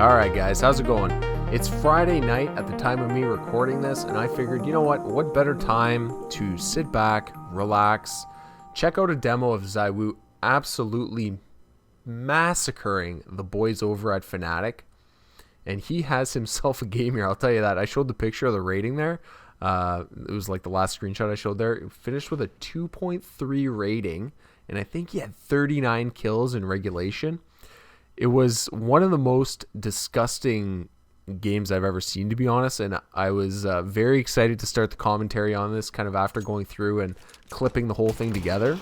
Alright guys, how's it going? It's Friday night at the time of me recording this, and I figured, you know what better time to sit back, relax, check out a demo of Zywoo absolutely massacring the boys over at Fnatic. And he has himself a game here, I'll tell you that. I showed the picture of the rating there. It was like the last screenshot I showed there. It finished with a 2.3 rating, and I think he had 39 kills in regulation. It was one of the most disgusting games I've ever seen, to be honest, and I was very excited to start the commentary on this kind of after going through and clipping the whole thing together.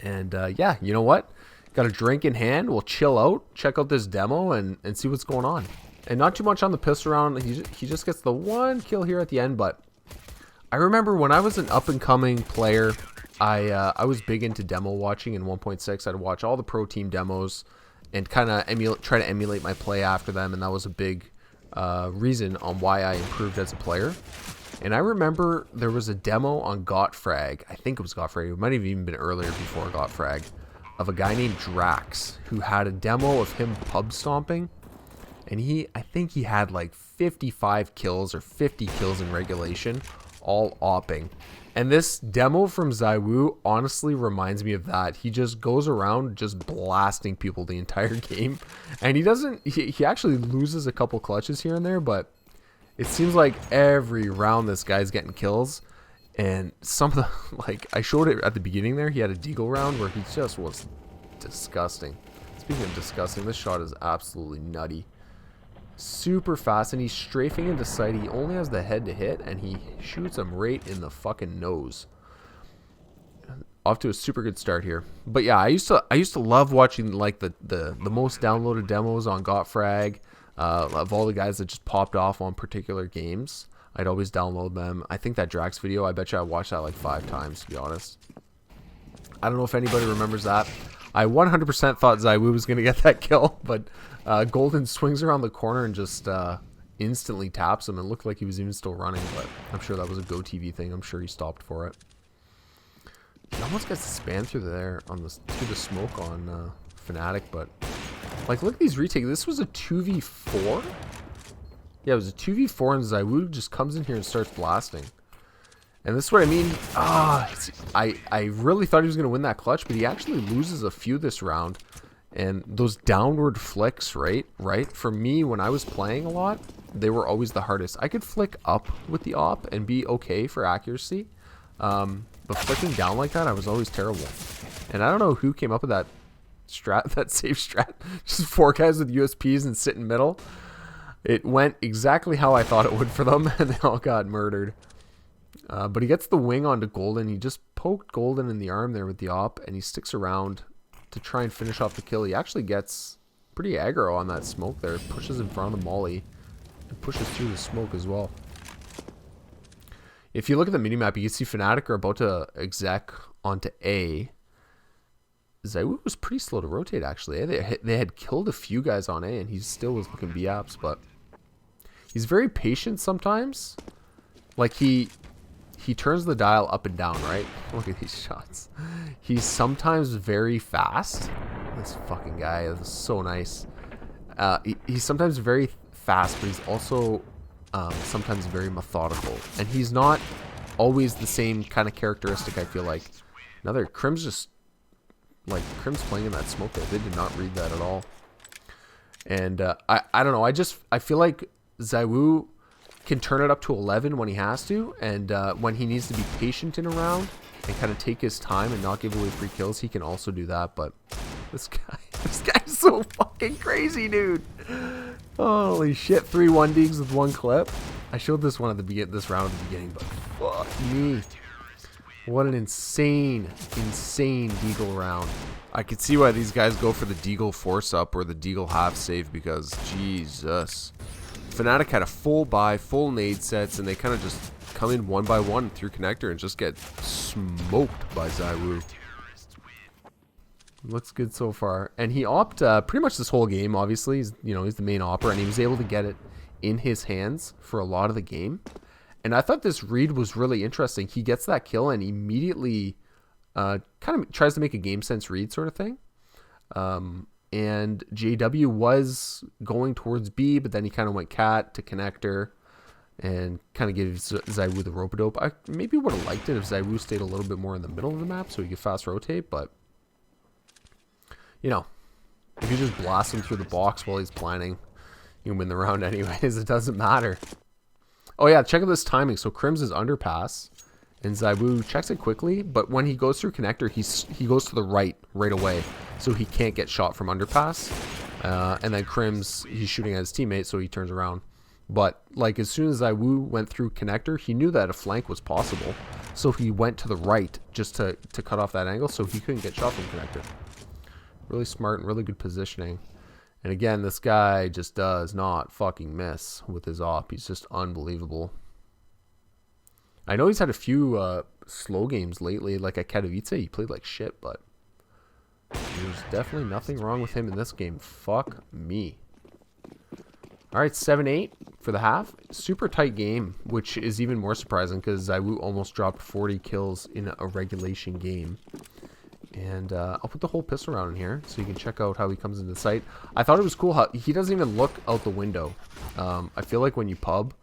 And yeah, you know what? Got a drink in hand, we'll chill out, check out this demo, and see what's going on. And not too much on the pistol round. He just gets the one kill here at the end, but I remember when I was an up-and-coming player, I was big into demo watching in 1.6. I'd watch all the pro team demos and kind of try to emulate my play after them, and that was a big reason on why I improved as a player. And I remember there was a demo on Gotfrag, I think it was Gotfrag, it might have even been earlier before Gotfrag, of a guy named Drax, who had a demo of him pub stomping, and I think he had like 55 kills or 50 kills in regulation, all opping. And this demo from Zywoo honestly reminds me of that. He just goes around just blasting people the entire game. And he actually loses a couple clutches here and there, but it seems like every round this guy's getting kills. And some of the, like, I showed it at the beginning there, he had a Deagle round where he just was disgusting. Speaking of disgusting, this shot is absolutely nutty. Super fast, and he's strafing into sight. He only has the head to hit, and he shoots him right in the fucking nose. Off to a super good start here. But yeah, I used to love watching like the most downloaded demos on Gotfrag of all the guys that just popped off on particular games. I'd always download them. I think that Drax video, I bet you I watched that like 5 times, to be honest. I don't know if anybody remembers that. I 100% thought Zywoo was going to get that kill, but Golden swings around the corner and just instantly taps him. It looked like he was even still running, but I'm sure that was a GoTV thing. I'm sure he stopped for it. He almost gets the span through the smoke on Fnatic, but like, look at these retakes. This was a 2v4? Yeah, it was a 2v4, and Zywoo just comes in here and starts blasting. And this is what I mean. I really thought he was going to win that clutch, but he actually loses a few this round. And those downward flicks, right? For me, when I was playing a lot, they were always the hardest. I could flick up with the op and be okay for accuracy. But flicking down like that, I was always terrible. And I don't know who came up with that strat, that safe strat. Just 4 guys with USPs and sit in middle. It went exactly how I thought it would for them, and they all got murdered. But he gets the wing onto Golden. He just poked Golden in the arm there with the op, and he sticks around to try and finish off the kill. He actually gets pretty aggro on that smoke there. Pushes in front of the molly and pushes through the smoke as well. If you look at the minimap, you can see Fnatic are about to exec onto A. Zywoo was pretty slow to rotate, actually. They had killed a few guys on A, and he still was looking B-apps, but he's very patient sometimes. Like, he turns the dial up and down, right? Look at these shots. He's sometimes very fast. This fucking guy is so nice. He's sometimes very fast, but he's also sometimes very methodical. And he's not always the same kind of characteristic, I feel like. Another, Crim's just, like, Crim's playing in that smoke there. They did not read that at all. And I don't know. I feel like Zywoo can turn it up to 11 when he has to, and when he needs to be patient in a round and kind of take his time and not give away free kills, he can also do that. But this guy's so fucking crazy, dude. Holy shit, 3-1 digs with 1 clip. I showed this one at this round at the beginning, but fuck me. What an insane Deagle round. I could see why these guys go for the Deagle force up or the Deagle half save, because Jesus. Fnatic had a full buy, full nade sets, and they kind of just come in one by one through connector and just get smoked by Zywoo. Looks good so far. And he opped pretty much this whole game, obviously. He's the main opper, and he was able to get it in his hands for a lot of the game. And I thought this read was really interesting. He gets that kill and immediately kind of tries to make a game sense read sort of thing. and JW was going towards B, but then he kind of went cat to connector and kind of gave Zywoo the rope-a-dope. I maybe would have liked it if Zywoo stayed a little bit more in the middle of the map so he could fast rotate, but, you know, if you just blast him through the box while he's planning, you can win the round anyways. It doesn't matter. Oh, yeah, check out this timing. So Crims is underpass, and Zywoo checks it quickly, but when he goes through connector, he goes to the right away, so he can't get shot from underpass. And then Crims, he's shooting at his teammate, so he turns around. But like as soon as Zywoo went through connector, he knew that a flank was possible, so he went to the right just to cut off that angle, so he couldn't get shot from connector. Really smart and really good positioning. And again, this guy just does not fucking miss with his op. He's just unbelievable. I know he's had a few slow games lately, like at Katowice. He played like shit, but there's definitely nothing wrong with him in this game. Fuck me. All right, 7-8 for the half. Super tight game, which is even more surprising because Zywoo almost dropped 40 kills in a regulation game. And I'll put the whole pistol round in here so you can check out how he comes into the site. I thought it was cool how he doesn't even look out the window. I feel like when you pub,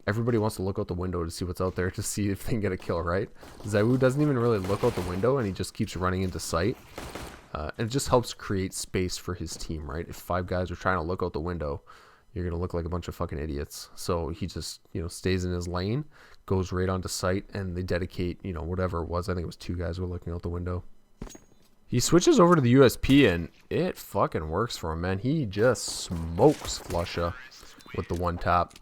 everybody wants to look out the window to see what's out there to see if they can get a kill, right? Zywoo doesn't even really look out the window, and he just keeps running into sight. And it just helps create space for his team, right? If 5 guys are trying to look out the window, you're going to look like a bunch of fucking idiots. So he just, stays in his lane, goes right onto sight, and they dedicate, whatever it was. I think it was 2 guys were looking out the window. He switches over to the USP, and it fucking works for him, man. He just smokes Flusha with the 1-tap.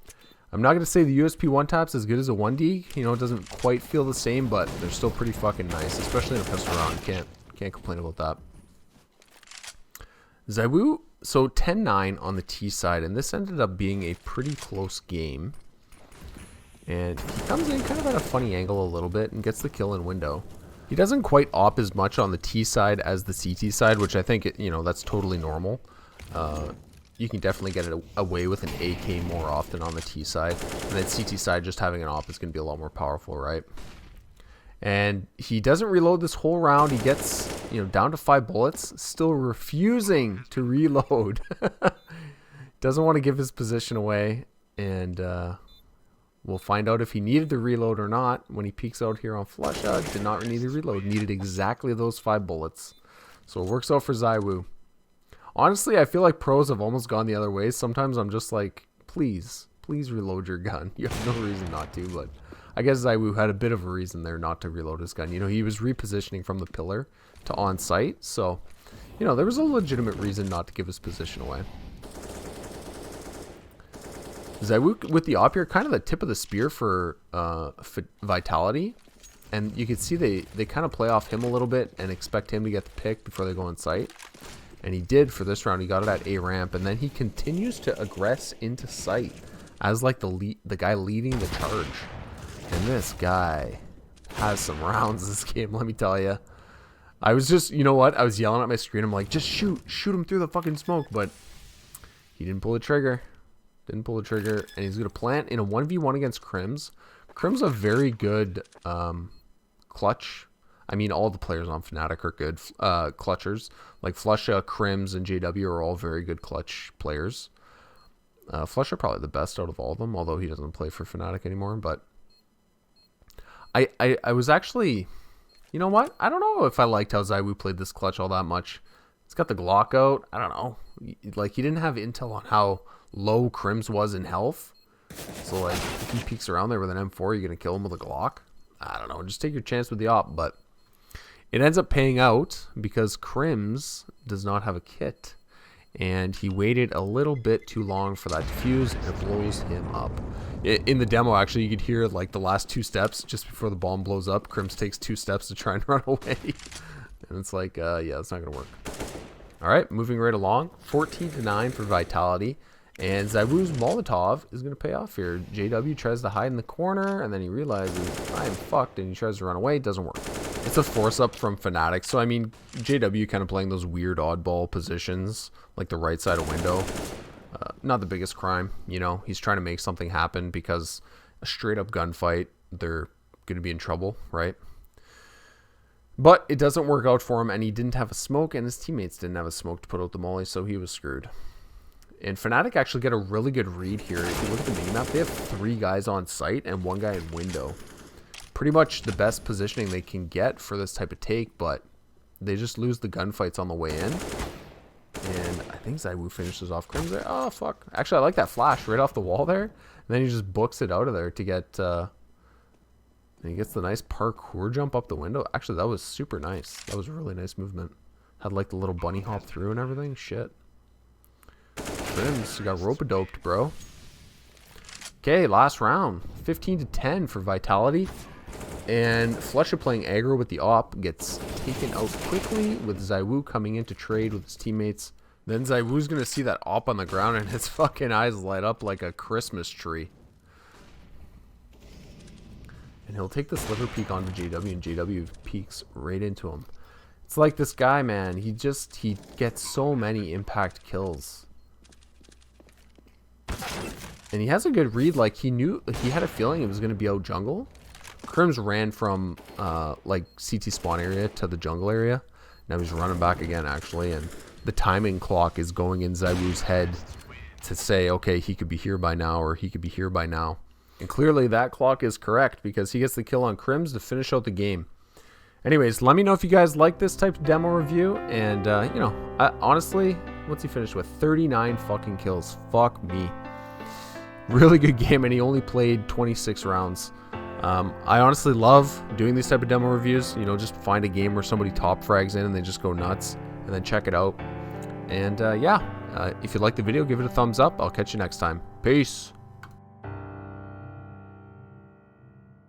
I'm not going to say the USP 1-tap's as good as a 1D. It doesn't quite feel the same, but they're still pretty fucking nice, especially in a pistol round. Can't complain about that. Zywoo, so 10-9 on the T side, and this ended up being a pretty close game. And he comes in kind of at a funny angle a little bit and gets the kill in window. He doesn't quite op as much on the T side as the CT side, which I think, that's totally normal. You can definitely get it away with an AK more often on the T side. And then CT side, just having an op is going to be a lot more powerful, right? And he doesn't reload this whole round. He gets, down to 5 bullets, still refusing to reload. Doesn't want to give his position away. And we'll find out if he needed to reload or not when he peeks out here on Flusha. Did not need to reload. Needed exactly those 5 bullets. So it works out for Zywoo. Honestly, I feel like pros have almost gone the other way. Sometimes I'm just like, please reload your gun. You have no reason not to, but I guess Zywoo had a bit of a reason there not to reload his gun. He was repositioning from the pillar to on site, so, there was a legitimate reason not to give his position away. Zywoo with the op here, kind of the tip of the spear for Vitality, and you can see they kind of play off him a little bit and expect him to get the pick before they go on site. And he did for this round. He got it at A ramp, and then he continues to aggress into sight as like the guy leading the charge. And this guy has some rounds this game, let me tell you. I was just, I was yelling at my screen. I'm like, just shoot him through the fucking smoke. But he didn't pull the trigger. And he's going to plant in a 1v1 against Crims. Crims a very good clutch. I mean, all the players on Fnatic are good clutchers. Like Flusha, Crims, and JW are all very good clutch players. Flusha probably the best out of all of them, although he doesn't play for Fnatic anymore. But I was actually, you know what? I don't know if I liked how Zywoo played this clutch all that much. He's got the Glock out. I don't know. Like, he didn't have intel on how low Crims was in health. So, like, if he peeks around there with an M4, you're going to kill him with a Glock? I don't know. Just take your chance with the op, but it ends up paying out because Crims does not have a kit. And he waited a little bit too long for that defuse, and it blows him up. In the demo, actually, you could hear like the last 2 steps just before the bomb blows up. Crims takes 2 steps to try and run away. And it's like, yeah, it's not going to work. All right, moving right along. 14-9 for Vitality. And Zywoo's Molotov is going to pay off here. JW tries to hide in the corner, and then he realizes, I'm fucked, and he tries to run away. It doesn't work. It's a force-up from Fnatic. So, I mean, JW kind of playing those weird oddball positions, like the right side of window. Not the biggest crime, He's trying to make something happen because a straight-up gunfight, they're going to be in trouble, right? But it doesn't work out for him, and he didn't have a smoke, and his teammates didn't have a smoke to put out the molly, so he was screwed. And Fnatic actually get a really good read here. If you look at the minimap, they have 3 guys on site and 1 guy in window. Pretty much the best positioning they can get for this type of take, but they just lose the gunfights on the way in. And I think Zywoo finishes off Crims there. Oh, fuck. Actually, I like that flash right off the wall there. And then he just books it out of there to get... and he gets the nice parkour jump up the window. Actually, that was super nice. That was a really nice movement. Had like the little bunny hop through and everything. Shit. Crims, you got rope-a-doped, bro. Okay, last round. 15-10 for Vitality. And Flusha playing aggro with the AWP gets taken out quickly with Zywoo coming in to trade with his teammates. Then Zywoo's going to see that AWP on the ground and his fucking eyes light up like a Christmas tree. And he'll take the sliver peek onto JW, and JW peeks right into him. It's like this guy, man. He gets so many impact kills. And he has a good read. Like, he had a feeling it was going to be out jungle. Crims ran from, like, CT spawn area to the jungle area. Now he's running back again, actually. And the timing clock is going in Zywoo's head to say, okay, he could be here by now, or he could be here by now. And clearly that clock is correct, because he gets the kill on Crims to finish out the game. Anyways, let me know if you guys like this type of demo review. And, you know, honestly, what's he finished with? 39 fucking kills. Fuck me. Really good game, and he only played 26 rounds. I honestly love doing these type of demo reviews. You know, just find a game where somebody top frags in and they just go nuts, and then check it out. And, yeah, if you like the video, give it a thumbs up. I'll catch you next time. Peace.